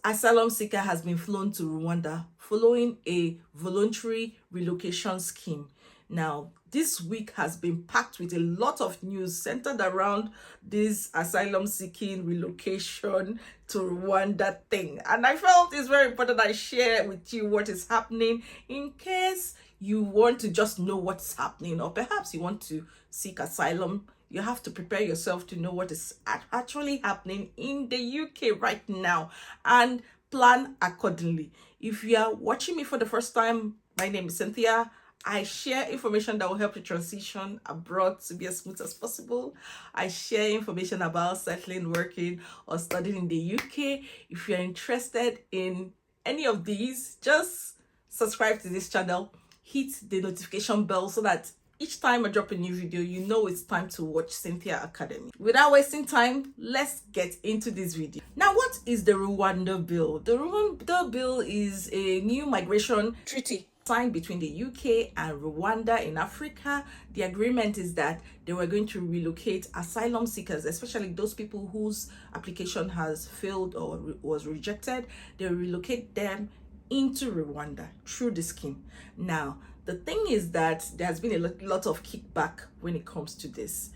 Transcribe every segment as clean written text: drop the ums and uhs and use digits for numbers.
asylum seeker has been flown to Rwanda following a voluntary relocation scheme. Now, this week has been packed with a lot of news centered around this asylum seeking relocation to Rwanda thing. And I felt it's very important I share with you what is happening in case you want to just know what's happening, or perhaps you want to seek asylum. You have to prepare yourself to know what is actually happening in the UK right now and plan accordingly. If you are watching me for the first time, my name is Cynthia. I share information that will help you transition abroad to be as smooth as possible. I share information about settling, working, or studying in the UK. If you're interested in any of these, just subscribe to this channel, hit the notification bell so that each time I drop a new video, you know it's time to watch Cynthia Academy. Without wasting time, let's get into this video. Now, what is the Rwanda Bill? The Rwanda Bill is a new migration treaty signed between the UK and Rwanda in Africa. The agreement is that they were going to relocate asylum seekers, especially those people whose application has failed or was rejected. They will relocate them into Rwanda through the scheme. Now, the thing is that there has been a lot of kickback when it comes to this.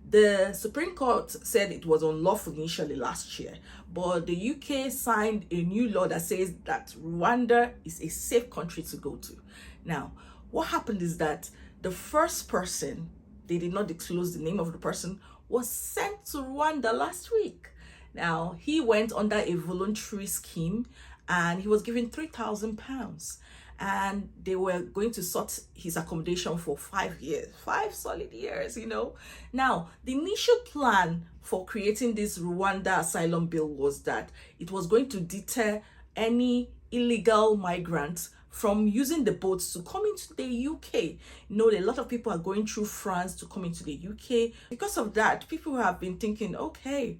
The Supreme Court said it was unlawful initially last year, but the UK signed a new law that says that Rwanda is a safe country to go to. Now, what happened is that the first person, they did not disclose the name of the person, was sent to Rwanda last week. Now, he went under a voluntary scheme and he was given £3,000. And they were going to sort his accommodation for 5 years, 5 solid years, you know. Now, the initial plan for creating this Rwanda Asylum Bill was that it was going to deter any illegal migrants from using the boats to come into the UK. You know, a lot of people are going through France to come into the UK. Because of that, people have been thinking, okay,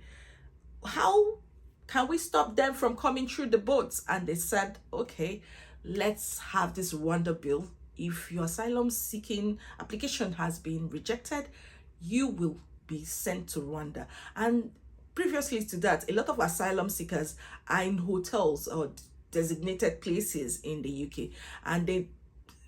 how can we stop them from coming through the boats? And they said, okay, let's have this Rwanda Bill. If your asylum seeking application has been rejected, you will be sent to Rwanda. And previously to that, a lot of asylum seekers are in hotels or designated places in the UK, and they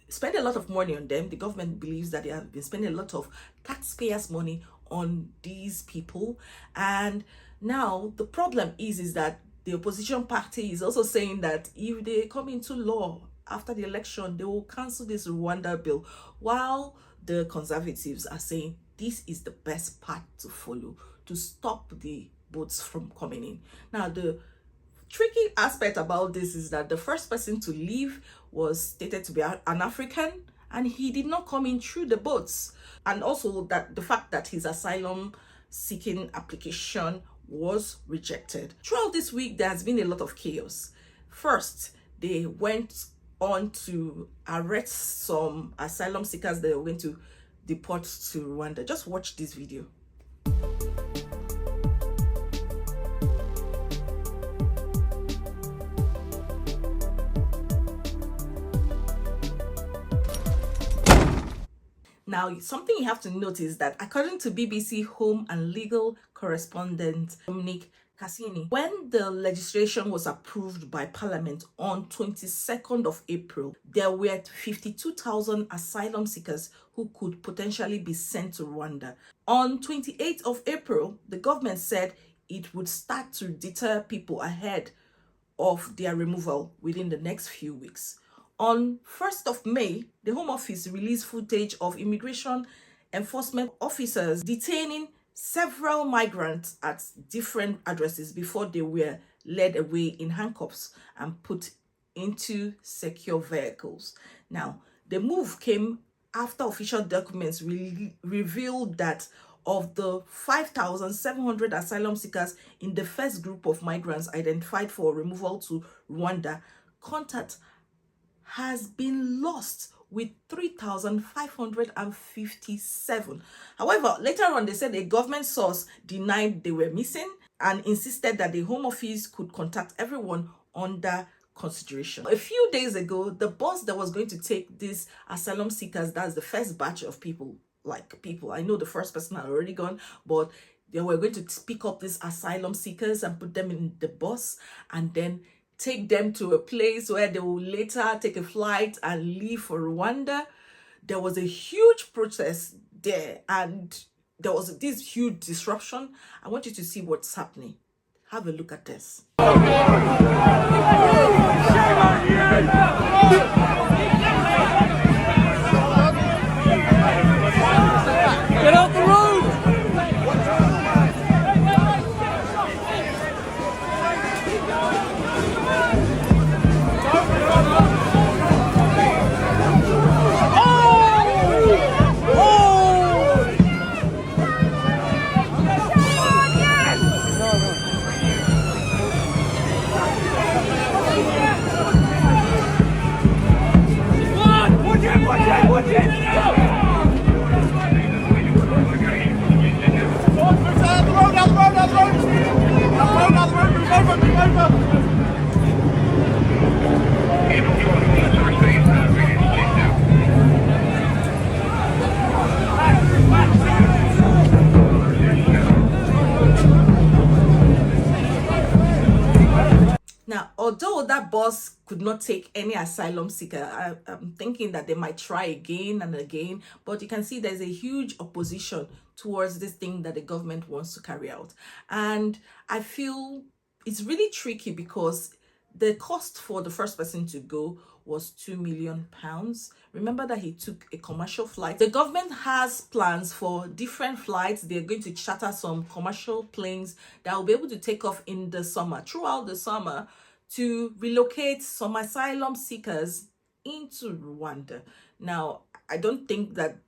spend a lot of money on them. The government believes that they have been spending a lot of taxpayers' money on these people. And now the problem is that the opposition party is also saying that if they come into law after the election, they will cancel this Rwanda Bill, while the conservatives are saying this is the best path to follow to stop the boats from coming in. Now, the tricky aspect about this is that the first person to leave was stated to be an African, and he did not come in through the boats. And also that the fact that his asylum seeking application was rejected. Throughout this week, there has been a lot of chaos. First, they went on to arrest some asylum seekers that were going to deport to Rwanda. Just watch this video. Now, something you have to note is that according to BBC Home and Legal correspondent Dominic Cassini, when the legislation was approved by Parliament on 22nd of April, there were 52,000 asylum seekers who could potentially be sent to Rwanda. On 28th of April, the government said it would start to deter people ahead of their removal within the next few weeks. On 1st of May, the Home Office released footage of immigration enforcement officers detaining several migrants at different addresses before they were led away in handcuffs and put into secure vehicles. Now, the move came after official documents revealed that of the 5,700 asylum seekers in the first group of migrants identified for removal to Rwanda, contact has been lost with 3,557. However, later on, they said a government source denied they were missing and insisted that the Home Office could contact everyone under consideration. A few days ago, the bus that was going to take these asylum seekers, that's the first batch of people, I know the first person had already gone, but they were going to pick up these asylum seekers and put them in the bus, and then take them to a place where they will later take a flight and leave for Rwanda. There was a huge protest there, and there was this huge disruption. I want you to see what's happening. Have a look at this. Get off the road! Now, although that bus could not take any asylum seeker, I'm thinking that they might try again and again, but you can see there's a huge opposition towards this thing that the government wants to carry out. And I feel it's really tricky because the cost for the first person to go was £2 million. Remember that he took a commercial flight. The government has plans for different flights. They're going to charter some commercial planes that will be able to take off in the summer, throughout the summer, to relocate some asylum seekers into Rwanda. Now, I don't think that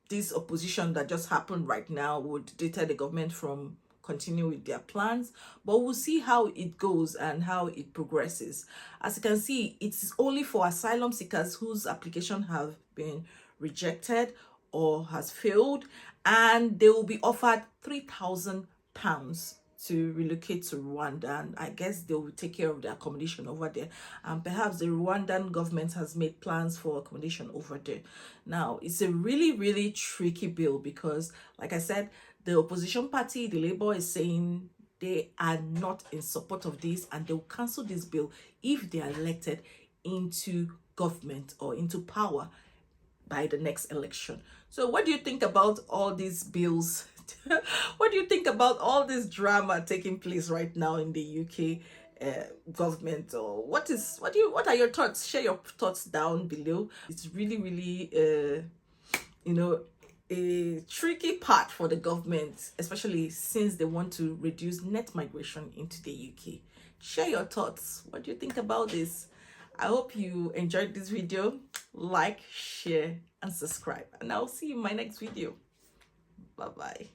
this opposition that just happened right now would deter the government from continue with their plans, but we'll see how it goes and how it progresses. As you can see, it's only for asylum seekers whose application have been rejected or has failed, and they will be offered £3,000 to relocate to Rwanda, and I guess they will take care of their accommodation over there, and perhaps the Rwandan government has made plans for accommodation over there. Now, it's a really tricky bill because, like I said, the opposition party, the Labour, is saying they are not in support of this and they will cancel this bill if they are elected into government or into power by the next election. So what do you think about all these bills? What do you think about all this drama taking place right now in the UK government? Or what are your thoughts? Share your thoughts down below. It's really a tricky part for the government, especially since they want to reduce net migration into the UK. Share your thoughts. What do you think about this? I hope you enjoyed this video. Like, share, and subscribe. And I'll see you in my next video. Bye-bye.